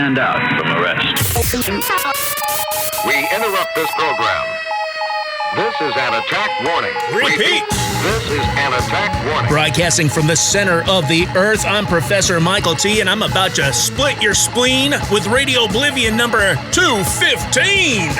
stand out from the rest. We interrupt this program. This is an attack warning. Repeat. This is an attack warning. Broadcasting from the center of the earth, I'm Professor Michael T, and I'm about to split your spleen with RadiOblivion number 215.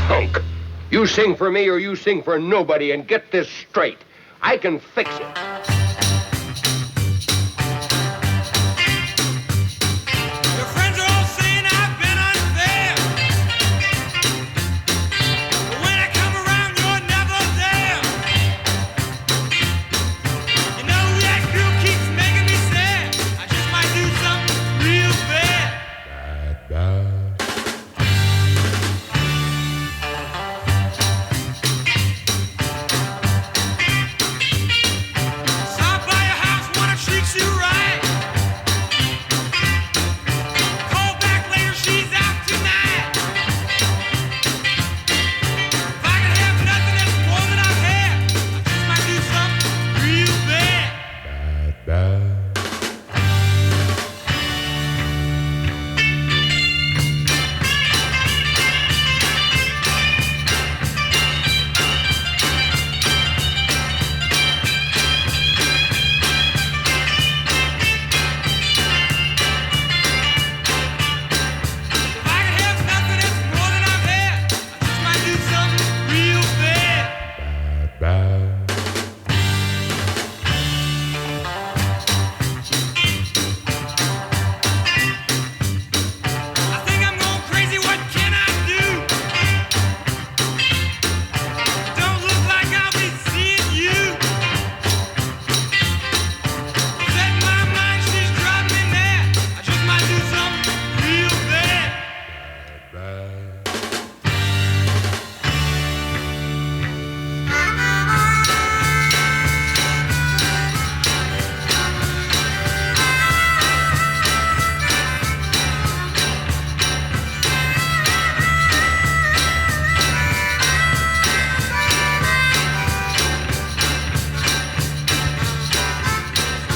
Punk. You sing for me or you sing for nobody, and get this straight. I can fix it.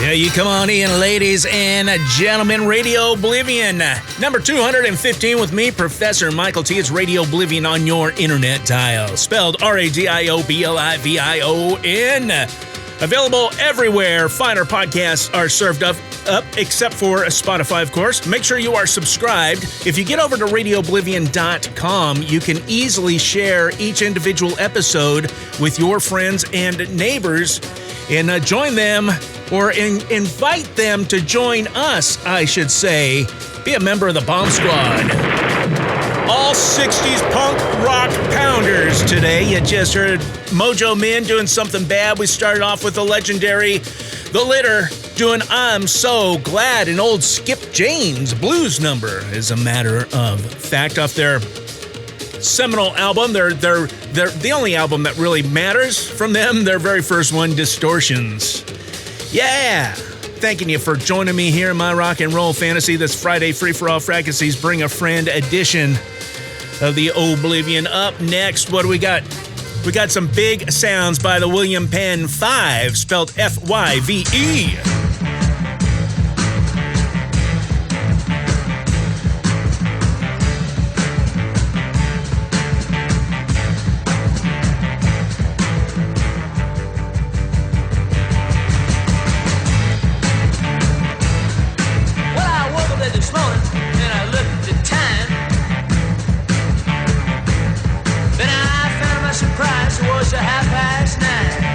Yeah, you come on in, ladies and gentlemen. Radio Oblivion, number 215 with me, Professor Michael T. It's Radio Oblivion on your internet dial. Spelled RadioBlivion. Available everywhere finer podcasts are served up, except for Spotify, of course. Make sure you are subscribed. If you get over to RadioOblivion.com, you can easily share each individual episode with your friends and neighbors and join them, or invite them to join us, I should say. Be a member of the Bomb Squad. All 60s punk rock pounders today. You just heard Mojo Men doing Something Bad. We started off with the legendary The Litter doing I'm So Glad, an old Skip James blues number, as a matter of fact, off their seminal album. They're the only album that really matters from them, their very first one, Distortions. Yeah! Thanking you for joining me here in my rock and roll fantasy this Friday free-for-all Fracasseys Bring a Friend edition of the Oblivion. Up next, what do we got? We got some big sounds by the William Penn Fyve, spelled F-Y-V-E. Surprise, it was 9:30.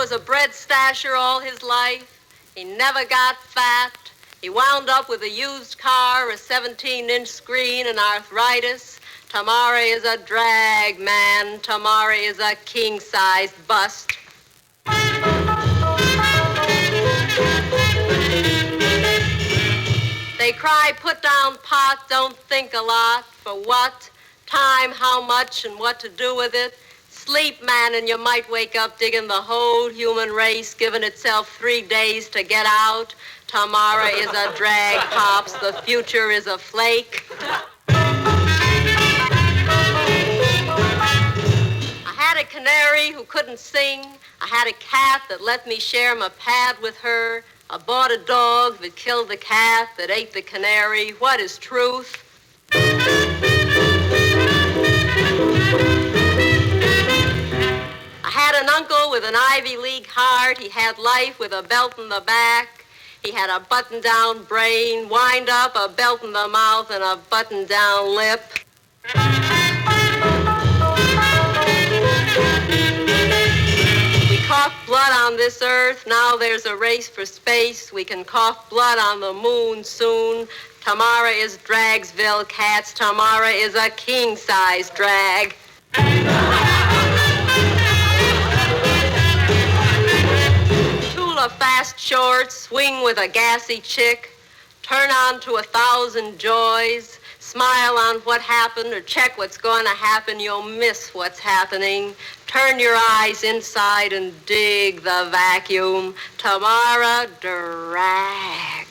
was a bread stasher all his life. He never got fat. He wound up with a used car, a 17-inch screen, and arthritis. Tamara is a drag, man. Tamara is a king-sized bust. They cry, put down pot, don't think a lot. For what? Time, how much, and what to do with it. Sleep, man, and you might wake up digging the whole human race, giving itself 3 days to get out. Tamara is a drag, Pops. The future is a flake. I had a canary who couldn't sing. I had a cat that let me share my pad with her. I bought a dog that killed the cat that ate the canary. What is truth? I had an uncle with an Ivy League heart. He had life with a belt in the back. He had a button-down brain, wind up, a belt in the mouth, and a button-down lip. We coughed blood on this earth. Now there's a race for space. We can cough blood on the moon soon. Tamara is Dragsville cats. Tamara is a king-size drag. Tula fast shorts, swing with a gassy chick. Turn on to 1,000 joys. Smile on what happened or check what's going to happen. You'll miss what's happening. Turn your eyes inside and dig the vacuum. Tamara drag.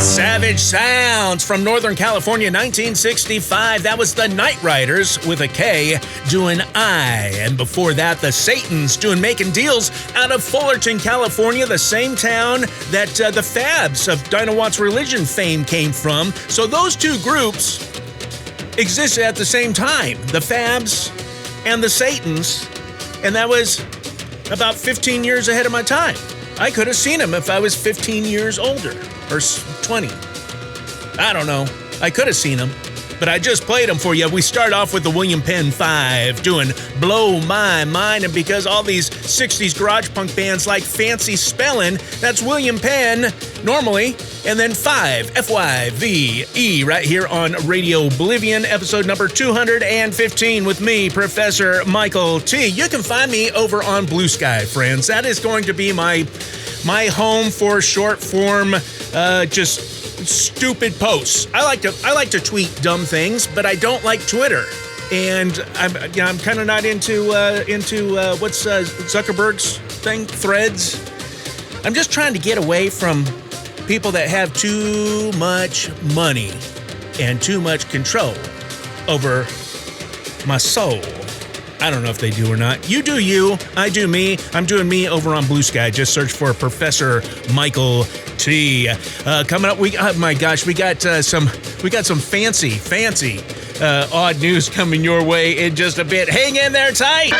Savage Sounds from Northern California, 1965. That was the Night Riders with a K doing I. And before that, the Satans doing Making Deals out of Fullerton, California, the same town that the Fabs of Dinah Watts Religion fame came from. So those two groups existed at the same time, the Fabs and the Satans. And that was about 15 years ahead of my time. I could have seen them if I was 15 years older. Or 20. I don't know. I could have seen them, but I just played them for you. We start off with the William Penn Fyve doing Blow My Mind, and because all these 60s garage punk bands like fancy spelling, that's William Penn normally, and then Fyve, F-Y-V-E, right here on Radio Oblivion, episode number 215 with me, Professor Michael T. You can find me over on Blue Sky, friends. That is going to be my home for short form, just stupid posts. I like to tweet dumb things, but I don't like Twitter, and I'm kind of not into what's Zuckerberg's thing, Threads. I'm just trying to get away from people that have too much money and too much control over my soul. I don't know if they do or not. You do you, I do me. I'm doing me over on Blue Sky. Just search for Professor Michael T. Coming up, we got some fancy odd news coming your way in just a bit. Hang in there tight.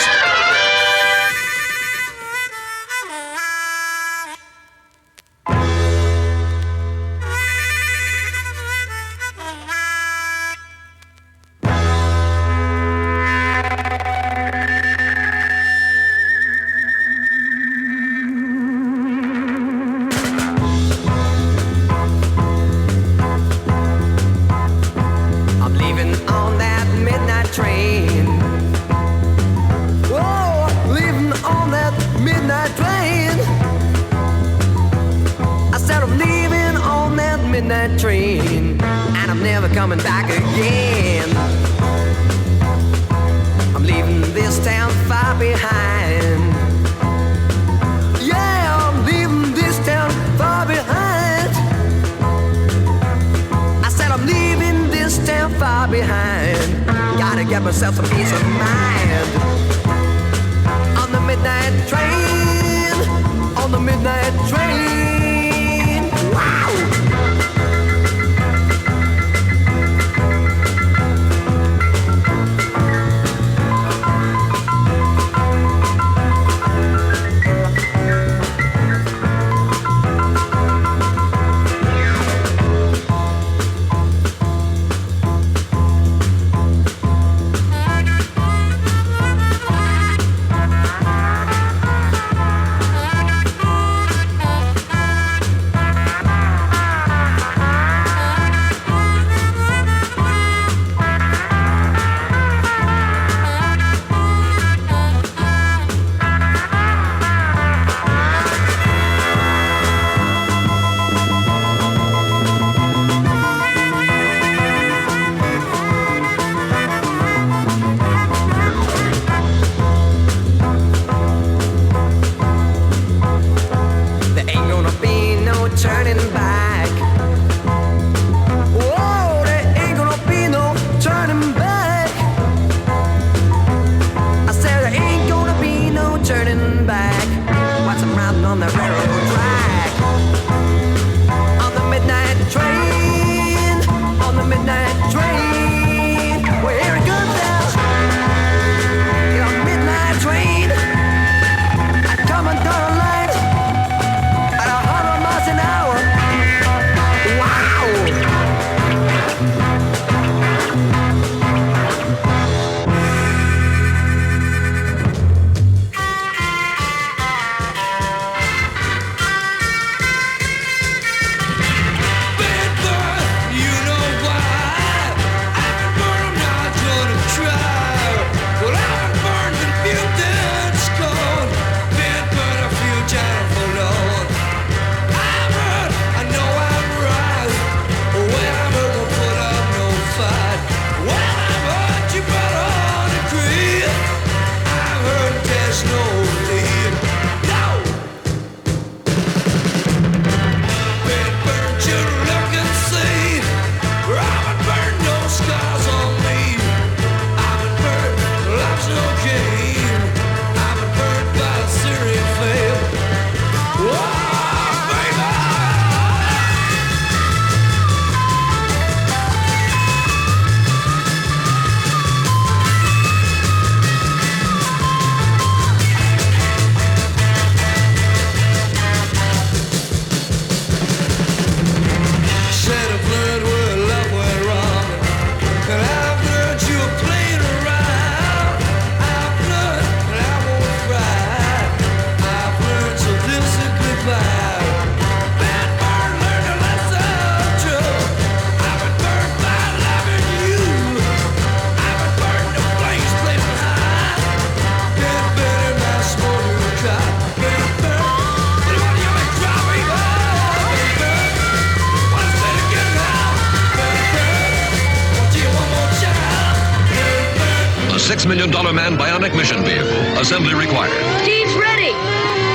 $6 million man bionic mission vehicle. Assembly required. Steve's ready.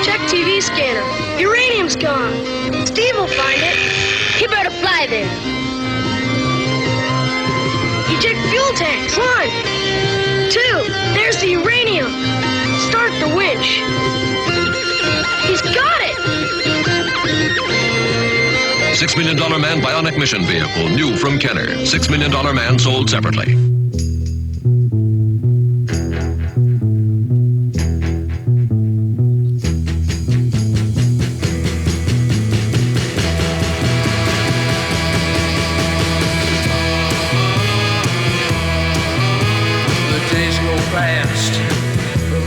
Check TV scanner. Uranium's gone. Steve will find it. He better fly there. Eject fuel tanks. 1, 2. There's the uranium. Start the winch. He's got it. $6 million man bionic mission vehicle. New from Kenner. $6 million man sold separately.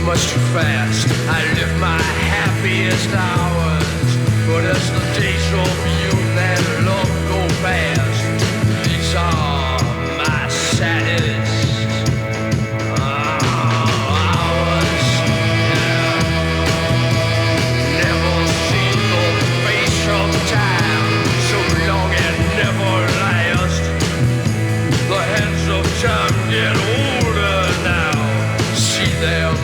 Much too fast. I live my happiest hours, but as the days of youth and love go past, these are my saddest hours. Never seen the face of time so long and never last. The hands of time get older now. See them.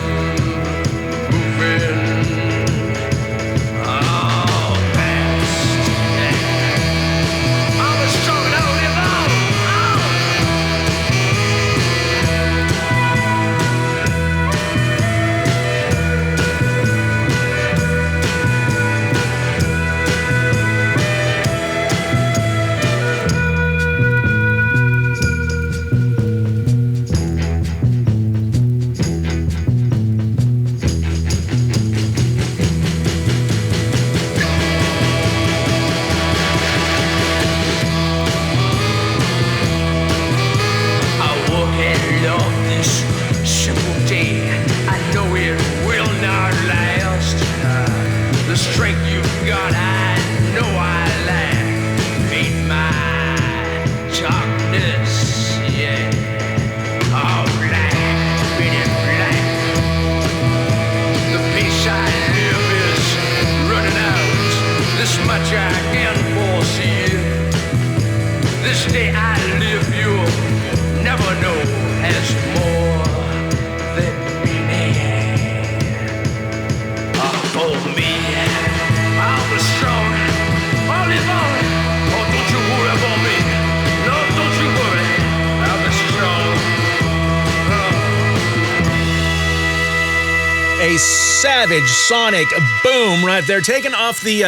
Savage sonic boom right there, taken off the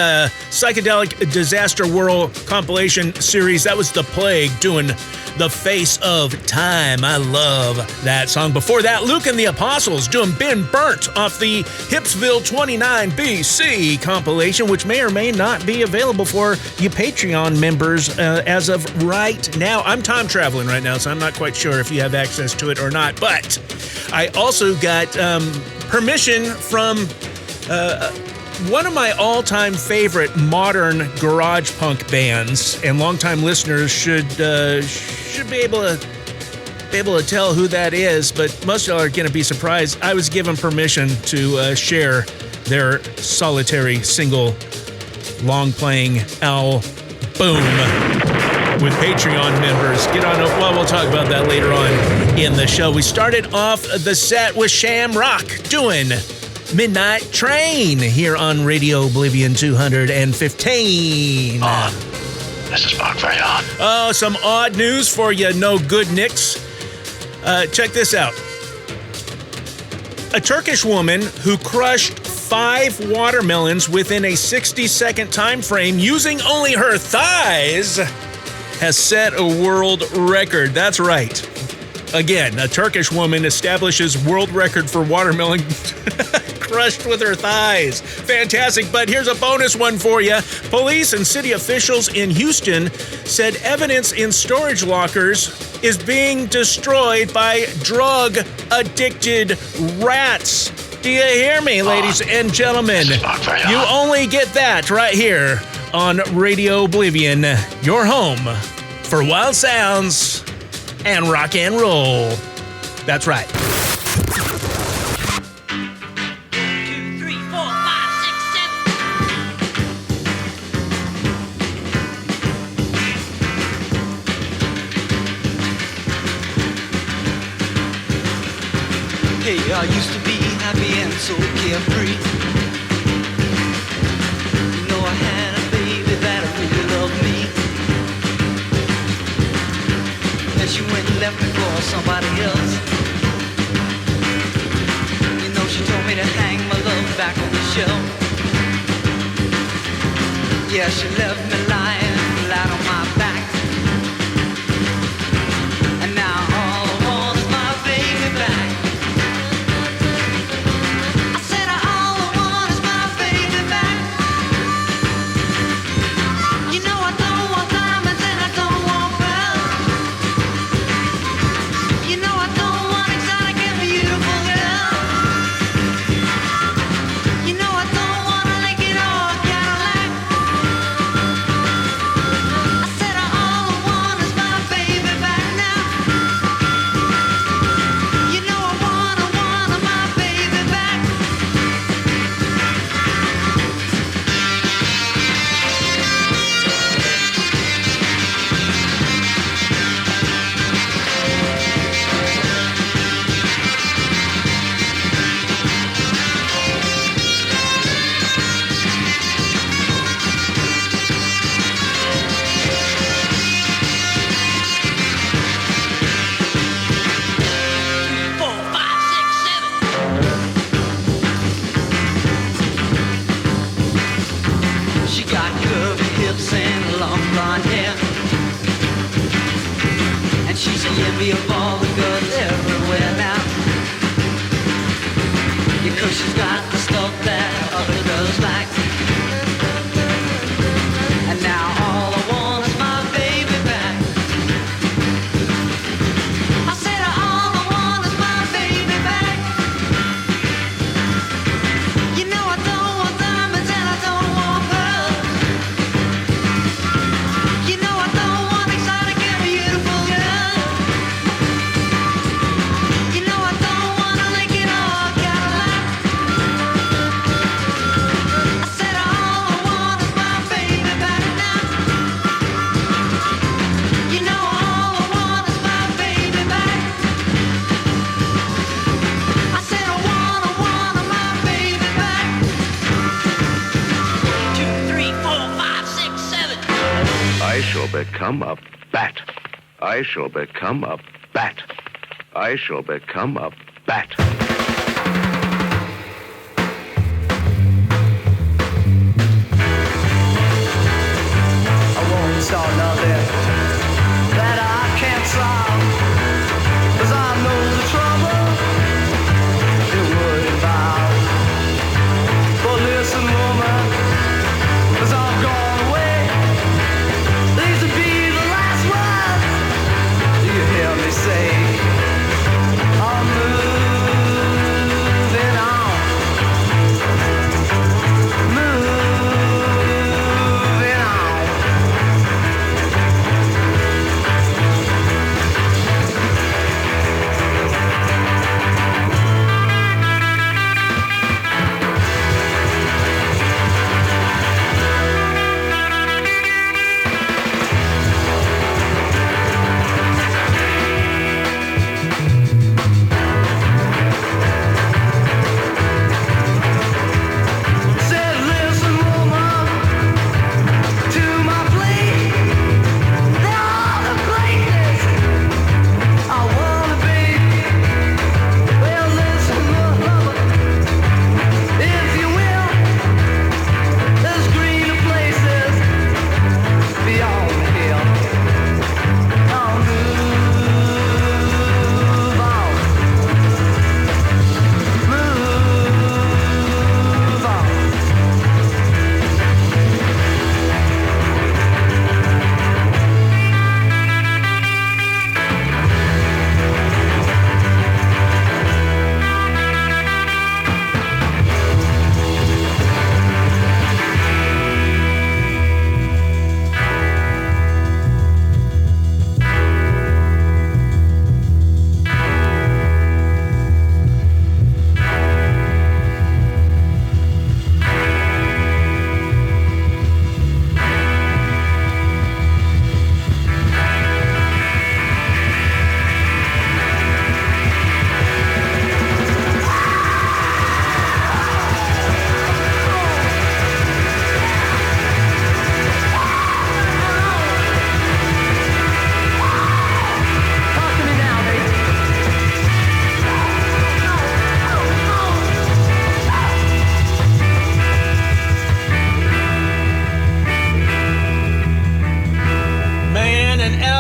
Psychedelic Disaster World compilation series. That was The Plague doing The Face of Time. I love that song. Before that, Luke and the Apostles doing Been Burnt off the Hipsville 29 BC compilation, which may or may not be available for you Patreon members as of right now. I'm time traveling right now, so I'm not quite sure if you have access to it or not, but I also got permission from one of my all-time favorite modern garage punk bands, and longtime listeners should be able to tell who that is, but most of y'all are going to be surprised. I was given permission to share their solitary single long-playing album with Patreon members. Get on up. Well, we'll talk about that later on in the show. We started off the set with Sham doing Midnight Train here on Radio Oblivion 215. This is Mark very odd. Oh, some odd news for you, no good nicks. Check this out. A Turkish woman who crushed 5 watermelons within a 60-second time frame using only her thighs has set a world record. That's right. Again, a Turkish woman establishes world record for watermelon crushed with her thighs. Fantastic, but here's a bonus one for you. Police and city officials in Houston said evidence in storage lockers is being destroyed by drug-addicted rats. Do you hear me, ladies and gentlemen? You only get that right here on Radio Oblivion, your home for wild sounds and rock and roll. That's right. 2, 3, 4, 5, 6, 7. Hey, I used to be happy and so carefree. You know I had a baby that really loved me. Then she went and left me for somebody else. You know she told me to hang my love back on the shelf. Yeah, she left me lying flat on my back. And now all I want is my baby back. I said all I want is my baby back. You know I don't want diamonds and I don't want pearls. You know I don't want exotic and beautiful girls. You know I don't want a Lincoln or a Cadillac. I said all I want is my baby back now. You know I want my baby back. Four, five, six, seven. She got curvy hips and long blonde hair. And she's the envy of all the girls everywhere now. Because she's got the stuff that other girls like. And now all I want is my baby back. I said all I want is my baby back. You know I don't want diamonds and I don't want pearls. You know I don't want exotic and beautiful girls. You know I don't want a Lincoln or a Cadillac. I said all I want is my baby back now. You know all I want is my baby back. I said I want my baby back. 2, 3, 4, 5, 6, 7. I shall become a bat. I shall become a bat. I shall become a bat. I won't start nothing that I can't solve. 'Cause I know the trouble it would involve. But listen, woman, 'cause I've gone away. These would be the last words you hear me say. I'm moving.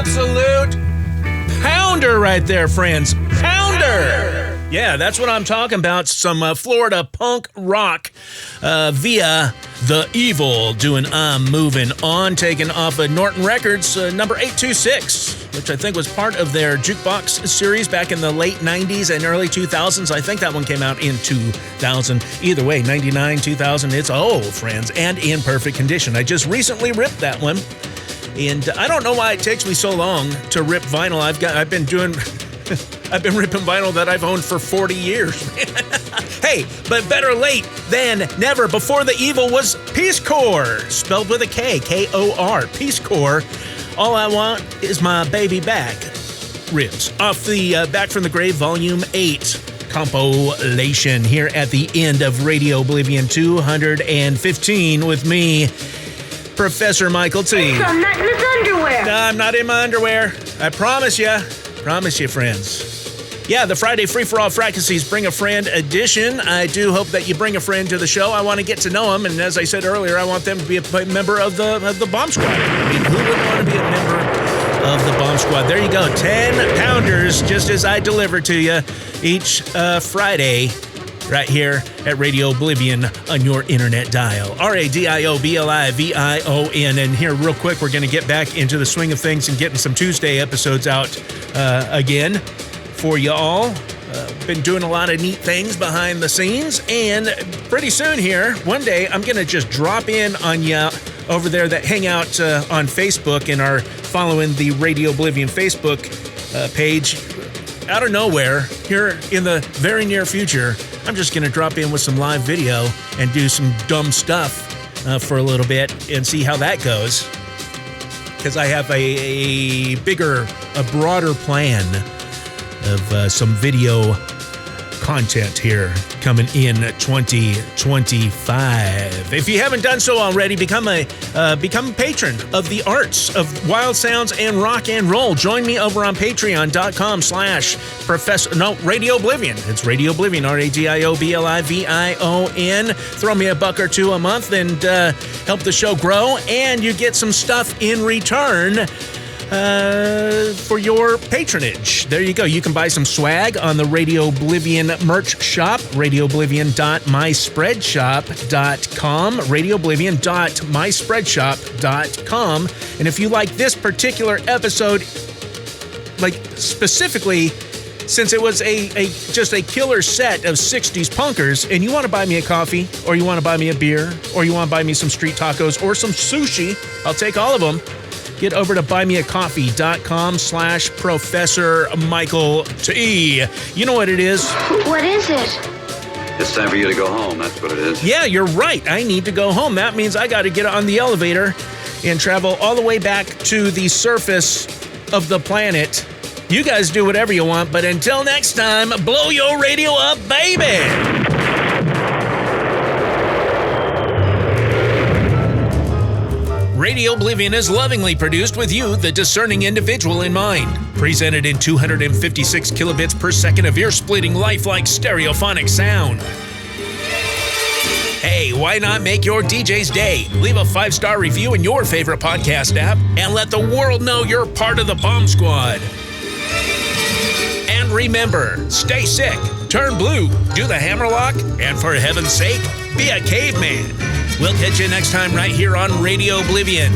absolute pounder right there, friends. Pounder! Yeah, that's what I'm talking about. Some Florida punk rock via The Evil doing I'm Moving On, taken off of Norton Records, number 826, which I think was part of their Jukebox series back in the late 90s and early 2000s. I think that one came out in 2000. Either way, 99, 2000, it's old, friends, and in perfect condition. I just recently ripped that one, and I don't know why it takes me so long to rip vinyl. I've been ripping vinyl that I've owned for 40 years. Hey, but better late than never. Before The Evil was Peace Corps, spelled with a K, K-O-R, Peace Corps. All I Want Is My Baby Back. Riffs off the Back from the Grave Volume 8 compilation here at the end of Radio Oblivion 215 with me, Professor Michael T. I'm not in his underwear. No, I'm not in my underwear. I promise you. Promise you, friends. Yeah, the Friday Free-for-All Fracassees Bring a Friend edition. I do hope that you bring a friend to the show. I want to get to know them, and as I said earlier, I want them to be a member of the Bomb Squad. I mean, who wouldn't want to be a member of the Bomb Squad? There you go, 10 pounders, just as I deliver to you each Friday, right here at Radio Oblivion on your internet dial. RadioBlivion. And here, real quick, we're going to get back into the swing of things and getting some Tuesday episodes out again for you all. Been doing a lot of neat things behind the scenes, and pretty soon here, one day, I'm going to just drop in on you over there that hang out on Facebook and are following the Radio Oblivion Facebook page. Out of nowhere, here in the very near future, I'm just going to drop in with some live video and do some dumb stuff for a little bit and see how that goes. Because I have a broader plan of some video content here coming in 2025. If you haven't done so already, become a patron of the arts of wild sounds and rock and roll. Join me over on Radio Oblivion. It's Radio Oblivion, RadioBlivion. Throw me $1 or $2 a month and help the show grow, and you get some stuff in return for your patronage. There you go. You can buy some swag on the Radio Oblivion merch shop, radiooblivion.myspreadshop.com, radiooblivion.myspreadshop.com. And if you like this particular episode, like specifically, since it was just a killer set of 60s punkers, and you want to buy me a coffee, or you want to buy me a beer, or you want to buy me some street tacos, or some sushi, I'll take all of them. Get over to buymeacoffee.com/Professor Michael T. You know what it is? What is it? It's time for you to go home. That's what it is. Yeah, you're right. I need to go home. That means I got to get on the elevator and travel all the way back to the surface of the planet. You guys do whatever you want, but until next time, blow your radio up, baby! Radio Oblivion is lovingly produced with you, the discerning individual, in mind. Presented in 256 kilobits per second of ear-splitting, lifelike stereophonic sound. Hey, why not make your DJ's day? Leave a 5-star review in your favorite podcast app and let the world know you're part of the Bomb Squad. And remember, stay sick, turn blue, do the hammerlock, and for heaven's sake, be a caveman. We'll catch you next time right here on Radio Oblivion.